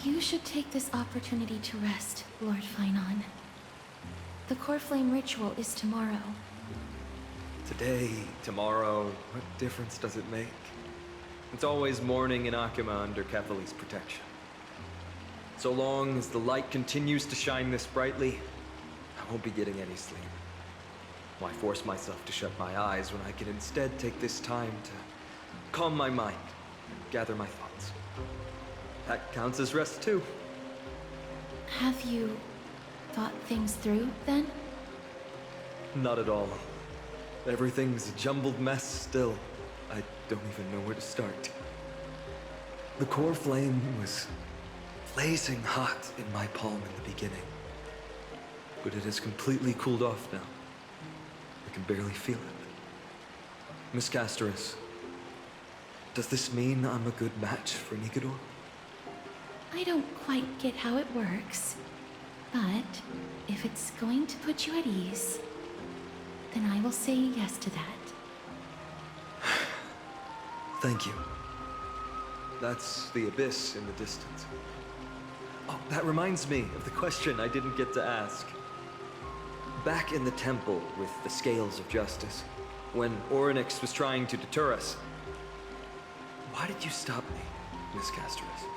You should take this opportunity to rest, Lord Finon. The core flame ritual is tomorrow. Today, tomorrow, what difference does it make? It's always morning in Akima under Kethely's protection. So long as the light continues to shine this brightly, I won't be getting any sleep. Why force myself to shut my eyes when I can instead take this time to calm my mind and gather my thoughts? That counts as rest too. Have you thought things through, then? Not at all. Everything's a jumbled mess still. I don't even know where to start. The core flame was blazing hot in my palm in the beginning. But it has completely cooled off now. I can barely feel it. Miss Castoris, does this mean I'm a good match for Nikador? I don't quite get how it works, but if it's going to put you at ease, then I will say yes to that. Thank you. That's the abyss in the distance. Oh, that reminds me of the question I didn't get to ask. Back in the temple with the Scales of Justice, when Orynyx was trying to deter us, why did you stop me, Miss Castoris?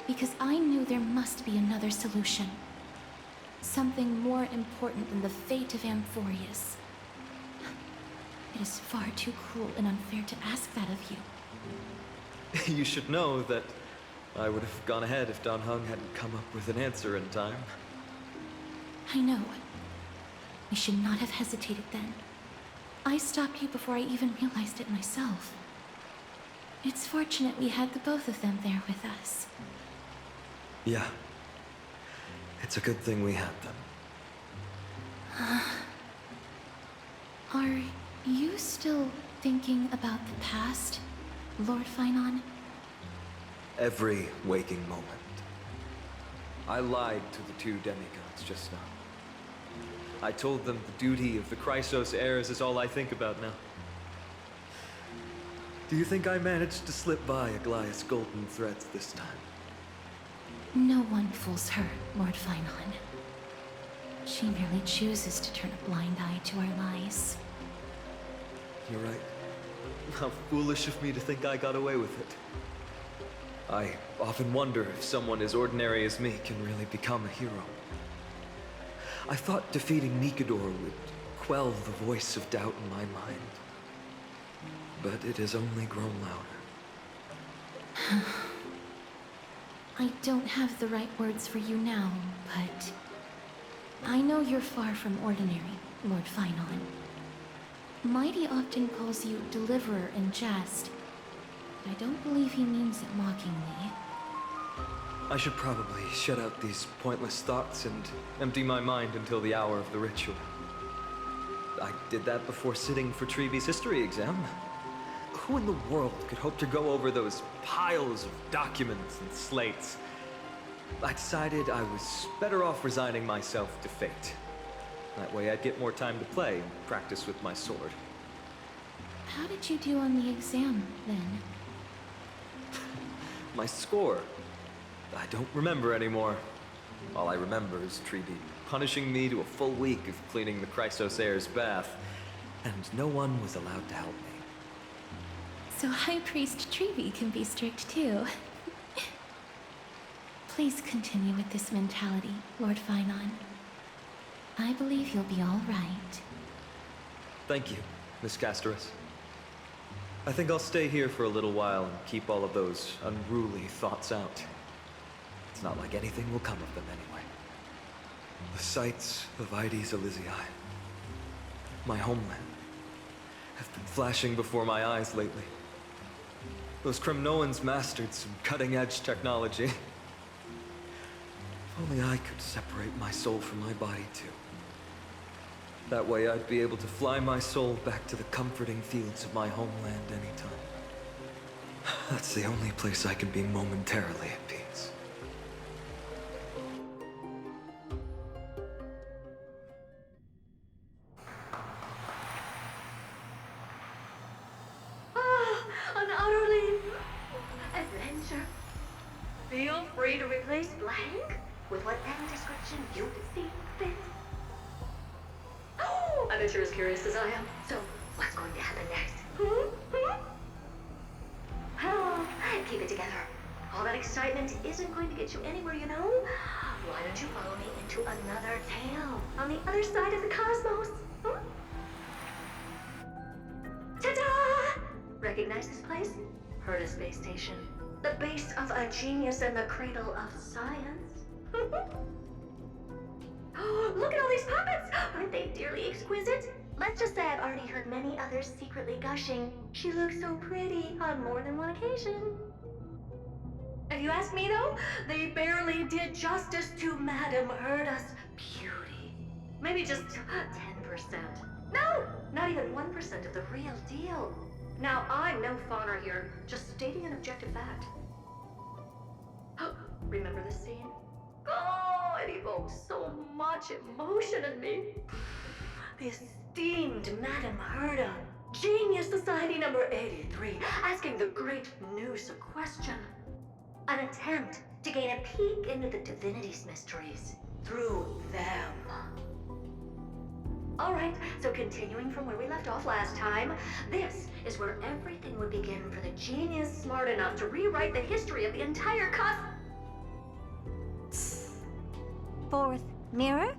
Because I knew there must be another solution. Something more important than the fate of Amphorius. It is far too cruel and unfair to ask that of you. You should know that I would have gone ahead if Dan Heng hadn't come up with an answer in time. I know. We should not have hesitated then. I stopped you before I even realized it myself. It's fortunate we had the both of them there with us. Yeah. It's a good thing we had them. Are you still thinking about the past, Lord Finon? Every waking moment. I lied to the two demigods just now. I told them the duty of the Chrysos heirs is all I think about now. Do you think I managed to slip by Aglaya's golden threads this time? No one fools her, Lord Finon. She merely chooses to turn a blind eye to our lies. You're right. How foolish of me to think I got away with it. I often wonder if someone as ordinary as me can really become a hero. I thought defeating Nikador would quell the voice of doubt in my mind. But it has only grown louder. I don't have the right words for you now, but I know you're far from ordinary, Lord Finon. Mighty often calls you Deliverer in jest, but I don't believe he means it mockingly. I should probably shut out these pointless thoughts and empty my mind until the hour of the ritual. I did that before sitting for Treeby's history exam. Who in the world could hope to go over those piles of documents and slates? I decided I was better off resigning myself to fate. That way I'd get more time to play and practice with my sword. How did you do on the exam, then? My score? I don't remember anymore. All I remember is Treeby punishing me to a full week of cleaning the Chrysos heir's bath, and no one was allowed to help me. So High Priest Treeby can be strict too. Please continue with this mentality, Lord Finon. I believe you'll be all right. Thank you, Miss Castoris. I think I'll stay here for a little while and keep all of those unruly thoughts out. It's not like anything will come of them anyway. The sights of Ides Elysiae, my homeland, have been flashing before my eyes lately. Those Kremnoans mastered some cutting-edge technology. If only I could separate my soul from my body too. That way I'd be able to fly my soul back to the comforting fields of my homeland anytime. That's the only place I can be momentarily at peace. An utterly future. Feel free to replace blank with whatever description you see fit. Oh, I bet you're as curious as I am. So, what's going to happen next? Oh, keep it together. All that excitement isn't going to get you anywhere, you know? Why don't you follow me into another tale on the other side of the cosmos? Ta-da! Recognize this place? Herta Space Station. The base of a genius and the cradle of science. Oh, look at all these puppets! Aren't they dearly exquisite? Let's just say I've already heard many others secretly gushing. She looks so pretty on more than one occasion. If you ask me though, they barely did justice to Madame Herta's beauty. Maybe just 10%. No, not even 1% of the real deal. Now, I'm no fawner here, just stating an objective fact. Remember this scene? Oh, it evokes so much emotion in me. The esteemed Madame Herta, Genius Society number 83, asking the great Noose a question. An attempt to gain a peek into the divinity's mysteries through them. Alright, so continuing from where we left off last time, this is where everything would begin for the genius smart enough to rewrite the history of the entire Fourth mirror?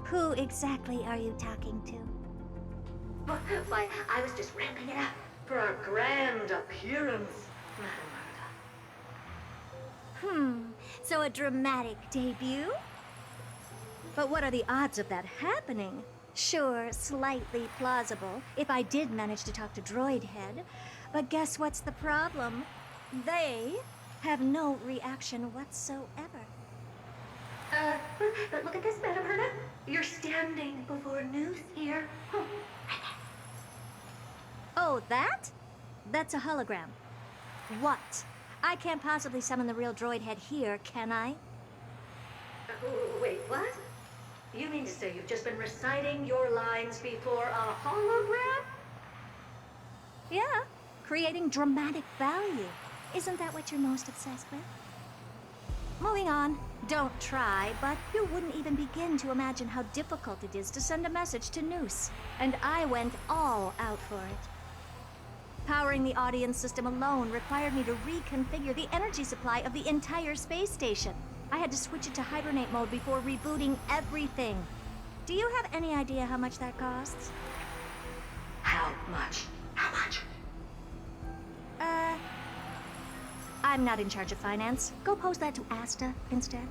Who exactly are you talking to? Why, I was just ramping it up for our grand appearance, Madame Herta. So a dramatic debut? But what are the odds of that happening? Sure, slightly plausible, if I did manage to talk to Droid Head. But guess what's the problem? They have no reaction whatsoever. But look at this, Madame Herta. You're standing before Noose here. Oh, that? That's a hologram. What? I can't possibly summon the real Droid Head here, can I? Wait, what? You mean to say you've just been reciting your lines before a hologram? Yeah, creating dramatic value. Isn't that what you're most obsessed with? Moving on. Don't try, but you wouldn't even begin to imagine how difficult it is to send a message to Noose. And I went all out for it. Powering the audience system alone required me to reconfigure the energy supply of the entire space station. I had to switch it to hibernate mode before rebooting everything. Do you have any idea how much that costs? How much? How much? I'm not in charge of finance. Go pose that to Asta instead.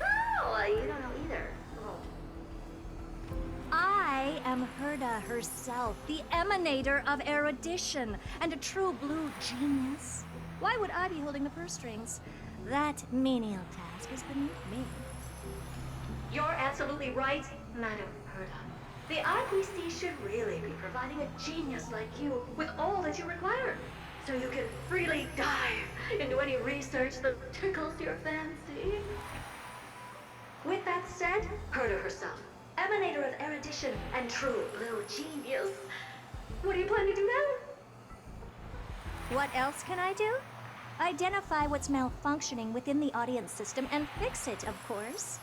Oh, you don't know either. Oh. I am Herta herself, the emanator of erudition, and a true blue genius. Why would I be holding the purse strings? That menial task is beneath me. You're absolutely right, Madame Herta. The IPC should really be providing a genius like you with all that you require, so you can freely dive into any research that tickles your fancy. With that said, Herta herself, emanator of erudition and true blue genius. What do you plan to do now? What else can I do? Identify what's malfunctioning within the audience system and fix it, of course.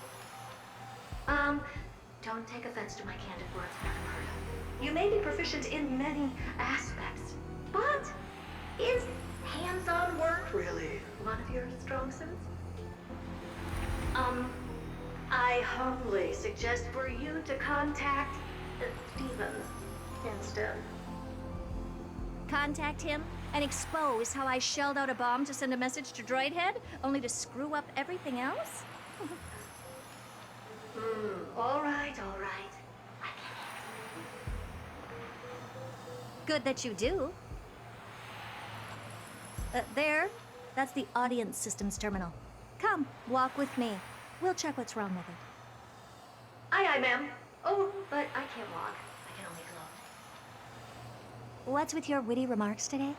Don't take offense to my candid words, Madame Herta. You may be proficient in many aspects, but is hands-on work really one of your strong suits? I humbly suggest for you to contact Steven instead. Contact him and expose how I shelled out a bomb to send a message to Droid Head, only to screw up everything else? All right, all right. I get it. Good that you do. There. That's the audience systems terminal. Come, walk with me. We'll check what's wrong with it. Aye, ma'am. Oh, but I can't walk. I can only float. What's with your witty remarks today?